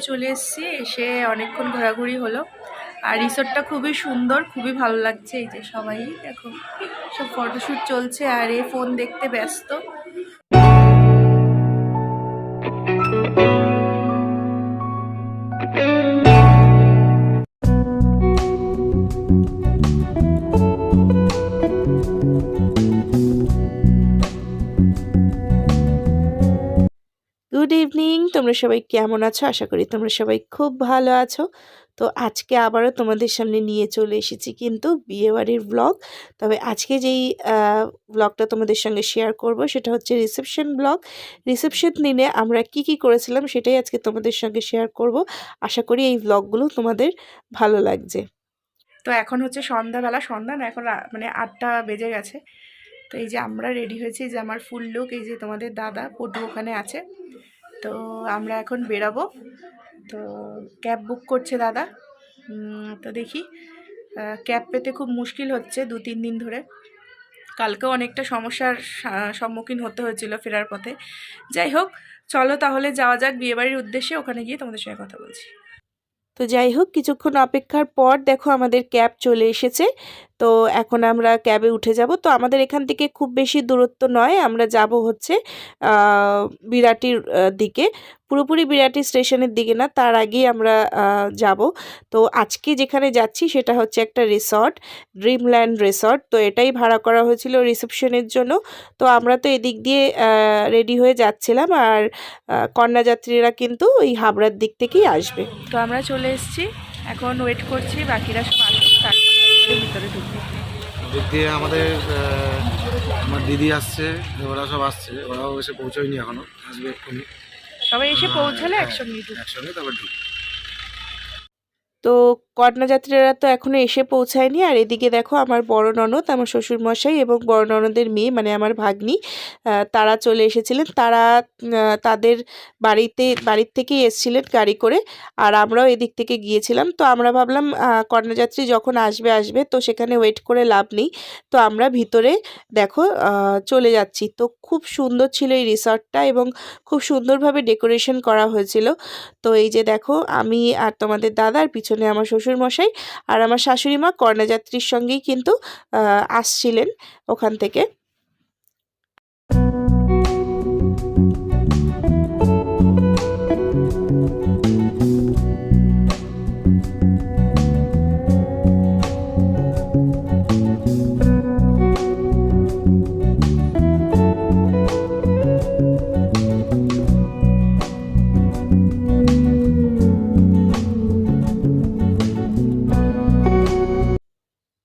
চলে এসেছি, এসে অনেকক্ষণ ঘোরাঘুরি হলো। আর রিসোর্টটা খুবই সুন্দর, খুবই ভালো লাগছে। এই যে সবাই দেখো, সব ফটোশ্যুট চলছে আর এ ফোন দেখতে ব্যস্ত। গুড ইভিনিং, তোমরা সবাই কেমন আছো? আশা করি তোমরা সবাই খুব ভালো আছো। তো আজকে আবারও তোমাদের সামনে নিয়ে চলে এসেছি কিন্তু বিয়েবাড়ির ব্লগ। তবে আজকে যেই ব্লগটা তোমাদের সঙ্গে শেয়ার করব সেটা হচ্ছে রিসেপশন ব্লগ। রিসেপশন দিনে আমরা কি কি করেছিলাম সেটাই আজকে তোমাদের সঙ্গে শেয়ার করব। আশা করি এই ব্লগগুলো তোমাদের ভালো লাগছে। তো এখন হচ্ছে সন্ধ্যাবেলা, সন্ধ্যা না, এখন মানে 8টা বেজে গেছে। তো এই যে আমরা রেডি হয়েছি, যে আমার ফুল লুক, এই যে তোমাদের দাদা পটু ওখানে আছে। তো আমরা এখন বেরাবো। তো ক্যাব বুক করছে দাদা। তো দেখি, ক্যাব পেতে খুব মুশকিল হচ্ছে 2-3 দিন ধরে। কালকেও অনেকটা সমস্যার সম্মুখীন হতে হয়েছিল ফেরার পথে। যাই হোক, চলো তাহলে যাওয়া যাক বিয়েবাড়ির উদ্দেশ্যে। ওখানে গিয়ে তোমাদের সঙ্গে কথা বলছি। তো যাই হোক, কিছুক্ষণ অপেক্ষার পর দেখো আমাদের ক্যাব চলে এসেছে। তো এখন আমরা ক্যাবে উঠে যাব। তো আমাদের এখান থেকে খুব বেশি দূরত্ব নয়, আমরা যাব হচ্ছে বিরাটির দিকে, পুরোপুরি বিরাটি স্টেশনের দিকে না, তার আগেই আমরা যাব। তো আজকে যেখানে যাচ্ছি সেটা হচ্ছে একটা রিসর্ট, ড্রিমল্যান্ড রিসর্ট। তো এটাই ভাড়া করা হয়েছিল রিসেপশনের জন্য। তো আমরা তো এদিক দিয়ে রেডি হয়ে যাচ্ছিলাম, আর কন্যাযাত্রীরা কিন্তু ওই হাবড়ার দিক থেকেই আসবে। তো আমরা চলে এসেছি, এখন ওয়েট করছি বাকিরা সব আসুক, তারপরে ভিতরে ঢুকবো। দিক দিয়ে আমাদের আমার দিদি আসছে, ওরা সব আসছে, ওরাও এসে পৌঁছয়নি এখনো, আসবে এক্ষুনি। সবাই এসে পৌঁছালে একসঙ্গে তারপর ঢুকবো। তো কন্যাযাত্রীরা তো এখনো এসে পৌঁছায়নি। আর এদিকে দেখো আমার বড় ননদ, আমার শ্বশুরমশাই এবং বড় ননদের মেয়ে মানে আমার ভাগ্নি, তারা চলে এসেছিলেন। তারা তাদের বাড়ির থেকেই এসেছিলেন গাড়ি করে, আর আমরাও এদিক থেকে গিয়েছিলাম। তো আমরা ভাবলাম কন্যাযাত্রী যখন আসবে তো সেখানে ওয়েট করে লাভ নেই। তো আমরা ভিতরে দেখো চলে যাচ্ছি। তো খুব সুন্দর ছিল এই রিসর্টটা এবং খুব সুন্দরভাবে ডেকোরেশন করা হয়েছিল। তো এই যে দেখো, আমি আর তোমাদের দাদার পিছনে আমার শ্বশুরমশাই আর আমার শাশুড়ি মা কন্যাযাত্রীর সঙ্গেই কিন্তু আসছিলেন ওখান থেকে।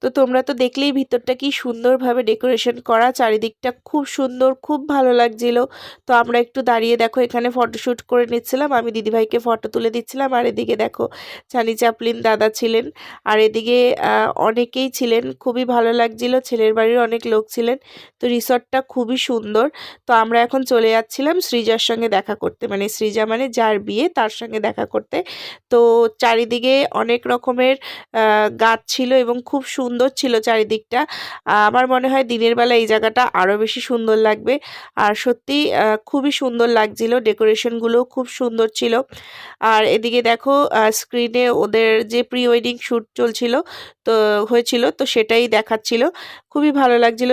তো তোমরা তো দেখলেই ভিতরটা কি সুন্দরভাবে ডেকোরেশন করা, চারিদিকটা খুব সুন্দর, খুব ভালো লাগছিল। তো আমরা একটু দাঁড়িয়ে দেখো এখানে ফটোশ্যুট করে নিচ্ছিলাম, আমি দিদিভাইকে ফটো তুলে দিচ্ছিলাম। আর এদিকে দেখো চানি চাপলিন দাদা ছিলেন, আর এদিকে অনেকেই ছিলেন, খুবই ভালো লাগছিল, ছেলের বাড়ির অনেক লোক ছিলেন। তো রিসর্টটা খুবই সুন্দর। তো আমরা এখন চলে যাচ্ছিলাম সৃজার সঙ্গে দেখা করতে, মানে সৃজা মানে যার বিয়ে তার সঙ্গে দেখা করতে। তো চারিদিকে অনেক রকমের গাছ ছিল এবং খুব সুন্দর ছিল চারিদিকটা। আমার মনে হয় দিনের বেলা এই জায়গাটা আরও বেশি সুন্দর লাগবে। আর সত্যি খুবই সুন্দর লাগছিল, ডেকোরেশনগুলো খুব সুন্দর ছিল। আর এদিকে দেখো স্ক্রিনে ওদের যে প্রি ওয়েডিং শ্যুট চলছিল, তো হয়েছিল, তো সেটাই দেখাচ্ছিল, খুবই ভালো লাগছিল।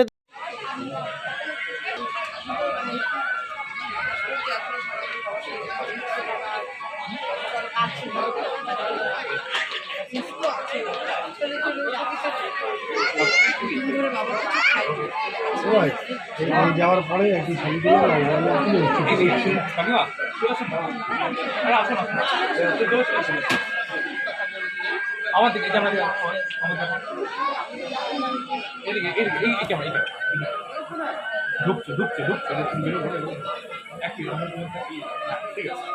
যাওয়ার পরে একটু ছবি আমার দিকে ঢুকছে ঠিক আছে।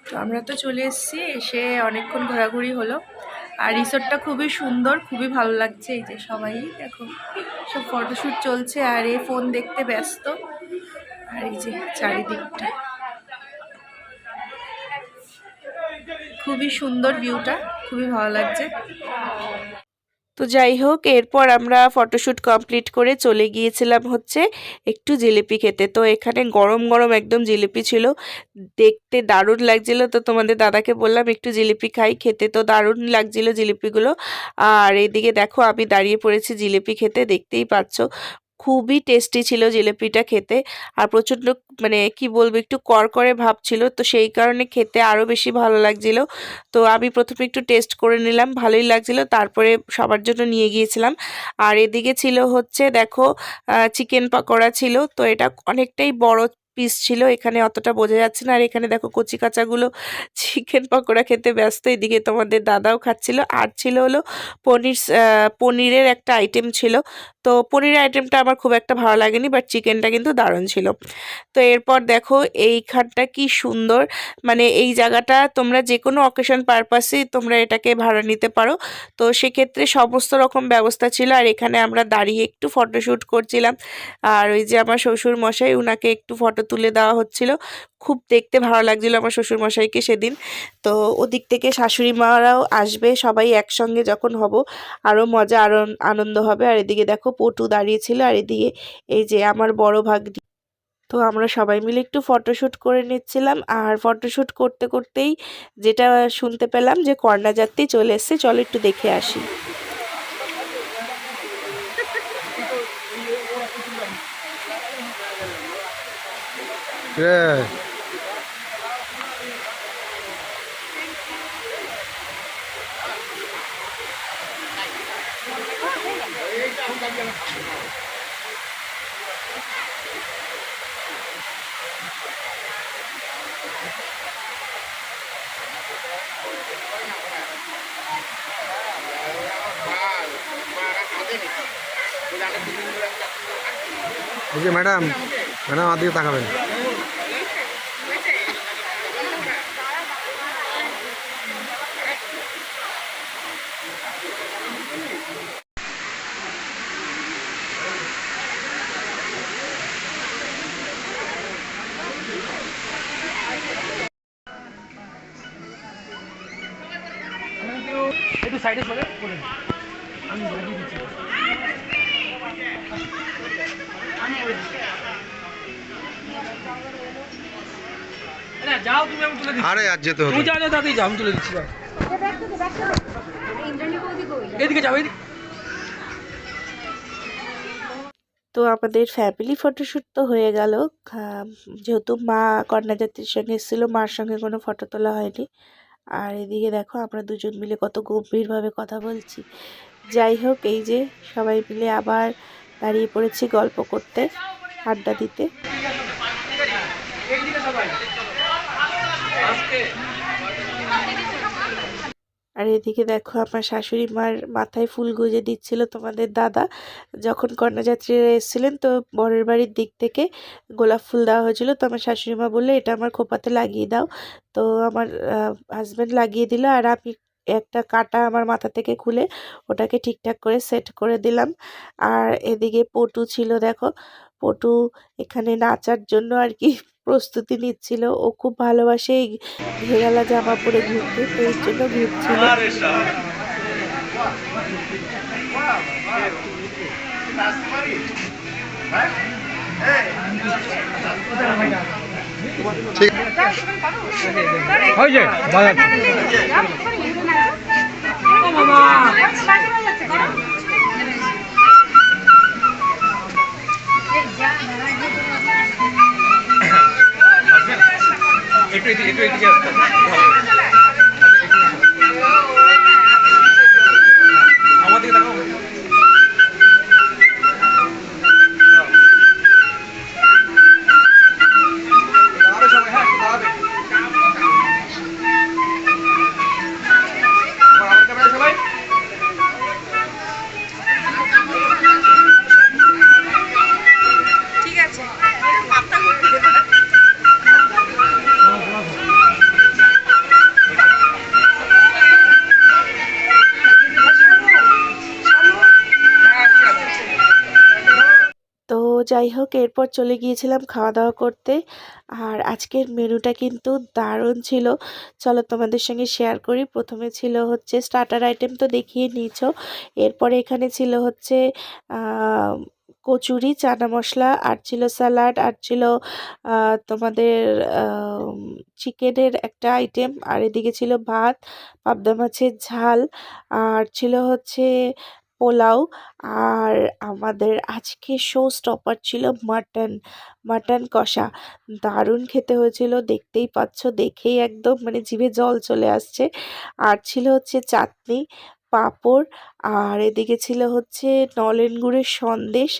তো আমরা তো চলে এসেছি, এসে অনেকক্ষণ ঘোরাঘুরি হলো। আর রিসোর্টটা খুবই সুন্দর, খুবই ভালো লাগছে। এই যে সবাই দেখো সব ফটোশ্যুট চলছে আর এ ফোন দেখতে ব্যস্ত। আর এই যে চারিদিকটা খুবই সুন্দর, ভিউটা খুবই ভালো লাগছে। তো যাই হোক, এরপর আমরা ফটোশ্যুট কমপ্লিট করে চলে গিয়েছিলাম হচ্ছে একটু জিলিপি খেতে। তো এখানে গরম গরম একদম জিলিপি ছিল, দেখতে দারুণ লাগছিল। তো তোমাদের দাদাকে বললাম একটু জিলিপি খাই, খেতে তো দারুণ লাগছিল জিলিপিগুলো। আর এইদিকে দেখো আমি দাঁড়িয়ে পড়েছি জিলিপি খেতে, দেখতেই পাচ্ছ খুবই টেস্টি ছিল জিলিপিটা খেতে। আর প্রচণ্ড মানে কি বলবো, একটু করকরে ভাব ছিল, তো সেই কারণে খেতে আরও বেশি ভালো লাগছিল। তো আমি প্রথমে একটু টেস্ট করে নিলাম, ভালোই লাগছিল, তারপরে সবার জন্য নিয়ে গিয়েছিলাম। আর এদিকে ছিল হচ্ছে দেখো চিকেন পকোড়া ছিল। তো এটা অনেকটাই বড় পিস ছিল, এখানে অতটা বোঝা যাচ্ছে না। আর এখানে দেখো কচি কাঁচাগুলো চিকেন পকোড়া খেতে ব্যস্ত। এদিকে তোমাদের দাদাও খাচ্ছিল। আর ছিল হলো পনিরের একটা আইটেম ছিল। তো পনিরের আইটেমটা আমার খুব একটা ভালো লাগেনি, বাট চিকেনটা কিন্তু দারুণ ছিল। তো এরপর দেখো এইখানটা কি সুন্দর, মানে এই জায়গাটা তোমরা যে কোনো অকেশন পারপাসে তোমরা এটাকে ভাড়া নিতে পারো। তো সেক্ষেত্রে সমস্ত রকম ব্যবস্থা ছিল। আর এখানে আমরা দাঁড়িয়ে একটু ফটোশ্যুট করছিলাম। আর ওই যে আমার শ্বশুর মশাই, উনাকে একটু ফটো তুলে দেওয়া হচ্ছিল। খুব দেখতে ভালো লাগছিল আমার শ্বশুর মশাইকে সেদিন। তো ওদিক থেকে শাশুড়ি মারাও আসবে, সবাই একসঙ্গে যখন হব আরও মজা, আরও আনন্দ হবে। আর এদিকে দেখো পটু দাঁড়িয়েছিল, আর এদিকে এই যে আমার বড় ভাগ্নি। তো আমরা সবাই মিলে একটু ফটোশ্যুট করে নিচ্ছিলাম। আর ফটোশ্যুট করতে করতেই যেটা শুনতে পেলাম যে কন্যা যাত্রী চলে এসছে, চলো একটু দেখে আসি। এই যে ম্যাডাম, আমার দিকে তাকাবেন। একটু সাইডে সরে বলে আমি বলে দিচ্ছি। যাও তুমি, আমি তুলে দিচ্ছি। আরে আজ যেতে হবে, তুমি যাও তাতেই যাও, আমি তুলে দিচ্ছি। এদিকে যাও, এদিকে। তো আমাদের ফ্যামিলি ফটোশ্যুট তো হয়ে গেল। যেহেতু মা কন্যাযাত্রীর সঙ্গে এসেছিল, মার সঙ্গে কোনো ফটো তোলা হয়নি। আর এদিকে দেখো আমরা দুজন মিলে কত গম্ভীরভাবে কথা বলছি। যাই হোক, এই যে সবাই মিলে আবার দাঁড়িয়ে পড়েছি গল্প করতে, আড্ডা দিতে। আর এদিকে দেখো আমার শাশুড়ি মার মাথায় ফুল গুঁজে দিচ্ছিল তোমাদের দাদা। যখন কন্যাযাত্রীরা এসেছিলেন, তো বরের বাড়ির দিক থেকে গোলাপ ফুল দেওয়া হয়েছিল। তো আমার শাশুড়ি মা বললে এটা আমার খোপাতে লাগিয়ে দাও। তো আমার হাজব্যান্ড লাগিয়ে দিল, আর আমি একটা কাটা আমার মাথা থেকে খুলে ওটাকে ঠিকঠাক করে সেট করে দিলাম। আর এদিকে পটু ছিল, দেখো পটু এখানে নাচার জন্য আর কি প্রস্তুতি নিচ্ছিল। ও খুব ভালোবাসে এই ঘেরালা জামা পরে ঘুরতে, তো এর জন্য ঘুরছিল। হয়ে যায় একটু এদিকে আসতে হবে। আমার দিকে তাকাও। দাঁড়াবে সবাই, হ্যাঁ একটু দাঁড়াবে। আমার ক্যামেরা সবাই। ঠিক আছে। তো যাই হোক এরপর চলে গিয়েছিলাম খাওয়া দাওয়া করতে। আর আজকের মেনুটা কিন্তু দারুণ ছিল, চলো তোমাদের সঙ্গে শেয়ার করি। প্রথমে ছিল হচ্ছে স্টার্টার আইটেম তো দেখিয়ে নিয়েছো, এরপরে এখানে ছিল হচ্ছে কচুরি, চানা মশলা, আর ছিল স্যালাড, আর ছিল তোমাদের চিকেনের একটা আইটেম, আর এদিকে ছিল ভাত, পাবদা মাছের ঝাল, আর ছিল হচ্ছে পোলাও। আর আমাদের আজকে শো স্টপার ছিল মাটন কষা। দারুণ খেতে হয়েছিল, দেখতেই পাচ্ছ, দেখেই একদম মানে জিভে জল চলে আসছে। আর ছিল হচ্ছে চাটনি, পাঁপড়, আর এদিকে ছিল হচ্ছে নলেন গুড়ের সন্দেশ,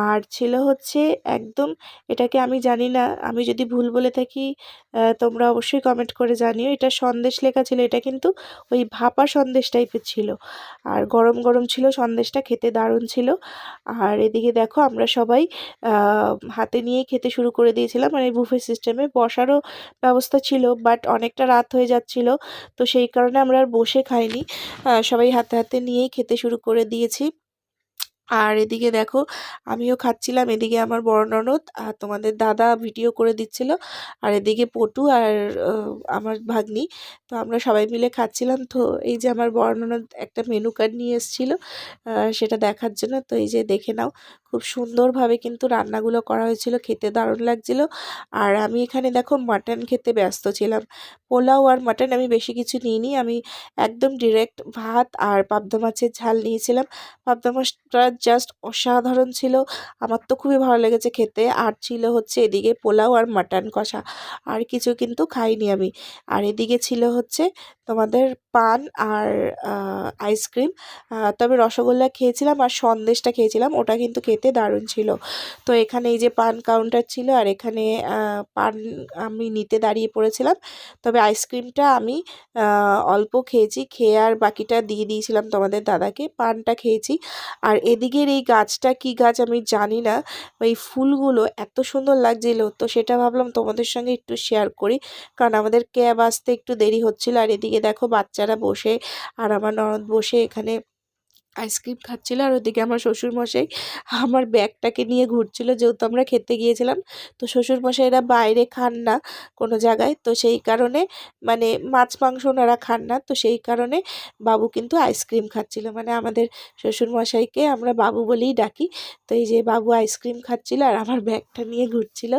আর ছিল হচ্ছে একদম, এটাকে আমি জানি না, আমি যদি ভুল বলে থাকি তোমরা অবশ্যই কমেন্ট করে জানিও। এটা সন্দেশ লেখা ছিল, এটা কিন্তু ওই ভাপা সন্দেশ টাইপের ছিল, আর গরম গরম ছিল সন্দেশটা, খেতে দারুণ ছিল। আর এদিকে দেখো আমরা সবাই হাতে নিয়েই খেতে শুরু করে দিয়েছিলাম, মানে বুফে সিস্টেমে বসারও ব্যবস্থা ছিল, বাট অনেকটা রাত হয়ে যাচ্ছিল, তো সেই কারণে আমরা আর বসে খাইনি, সবাই হাতে হাতে নিয়েই খেতে শুরু করে দিয়েছি। আর এদিকে দেখো আমিও খাচ্ছিলাম, এদিকে আমার বড় ননদ আর তোমাদের দাদা ভিডিও করে দিচ্ছিল, আর এদিকে পটু আর আমার ভাগ্নি, তো আমরা সবাই মিলে খাচ্ছিলাম। তো এই যে আমার বড় ননদ একটা মেনু কার্ড নিয়ে এসেছিল সেটা দেখার জন্য, তো এই যে দেখে নাও, খুব সুন্দরভাবে কিন্তু রান্নাগুলো করা হয়েছিল, খেতে দারুণ লাগছিল। আর আমি এখানে দেখো মাটন খেতে ব্যস্ত ছিলাম, পোলাও আর মাটন আমি বেশি কিছু নিইনি, আমি একদম ডিরেক্ট ভাত আর পাবদা মাছের ঝাল নিয়েছিলাম। পাবদা মাছটা জাস্ট অসাধারণ ছিল, আমার তো খুবই ভালো লেগেছে খেতে। আর ছিল হচ্ছে এদিকে পোলাও আর মাটন কষা, আর কিছু কিন্তু খাইনি আমি। আর এদিকে ছিল হচ্ছে তোমাদের পান আর আইসক্রিম, তবে রসগোল্লা খেয়েছিলাম আর সন্দেশটা খেয়েছিলাম, ওটা কিন্তু খেতে দারুণ ছিল। তো এখানে এই যে পান কাউন্টার ছিল, আর এখানে পান আমি নিতে দাঁড়িয়ে পড়েছিলাম, তবে আইসক্রিমটা আমি অল্প খেয়েছি, খেয়ে আর বাকিটা দিয়ে দিয়েছিলাম তোমাদের দাদাকে, পানটা খেয়েছি। আর এদিকের এই গাছটা কি গাছ আমি জানি না, ওই ফুলগুলো এত সুন্দর লাগছিল, তো সেটা ভাবলাম তোমাদের সঙ্গে একটু শেয়ার করি, কারণ আমাদের ক্যাব আসতে একটু দেরি হচ্ছিল। আর এদিকে দেখো বাচ্চারা বসে আর আমার ননদ বসে এখানে আইসক্রিম খাচ্ছিল, আর ওদিকে আমার শ্বশুরমশাই আমার ব্যাগটাকে নিয়ে ঘুরছিল, যেহেতু আমরা খেতে গিয়েছিলাম, তো শ্বশুরমশাইরা বাইরে খান না কোনো জায়গায়, তো সেই কারণে মানে মাছ মাংস ওনারা খান না, তো সেই কারণে বাবু কিন্তু আইসক্রিম খাচ্ছিল, মানে আমাদের শ্বশুরমশাইকে আমরা বাবু বলেই ডাকি। তো এই যে বাবু আইসক্রিম খাচ্ছিল আর আমার ব্যাগটা নিয়ে ঘুরছিল।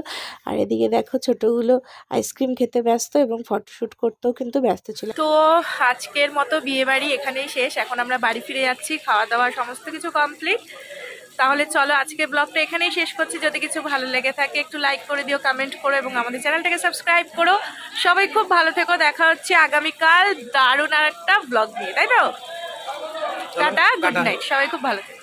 আর এদিকে দেখো ছোটোগুলো আইসক্রিম খেতে ব্যস্ত এবং ফটোশ্যুট করতেও কিন্তু ব্যস্ত ছিল। তো আজকের মতো বিয়েবাড়ি এখানেই শেষ, এখন আমরা বাড়ি ফিরে যাচ্ছি, খাওয়া দাওয়া সমস্ত কিছু কমপ্লিট। তাহলে চলো আজকের ব্লগটা এখানেই শেষ করছি, যদি কিছু ভালো লেগে থাকে একটু লাইক করে দিও, কমেন্ট করো এবং আমাদের চ্যানেলটাকে সাবস্ক্রাইব করো। সবাই খুব ভালো থেকো, দেখা হচ্ছে আগামীকাল দারুণ আর একটা ব্লগ নিয়ে, তাই তো? টাটা, গুড নাইট, সবাই খুব ভালো থেকো।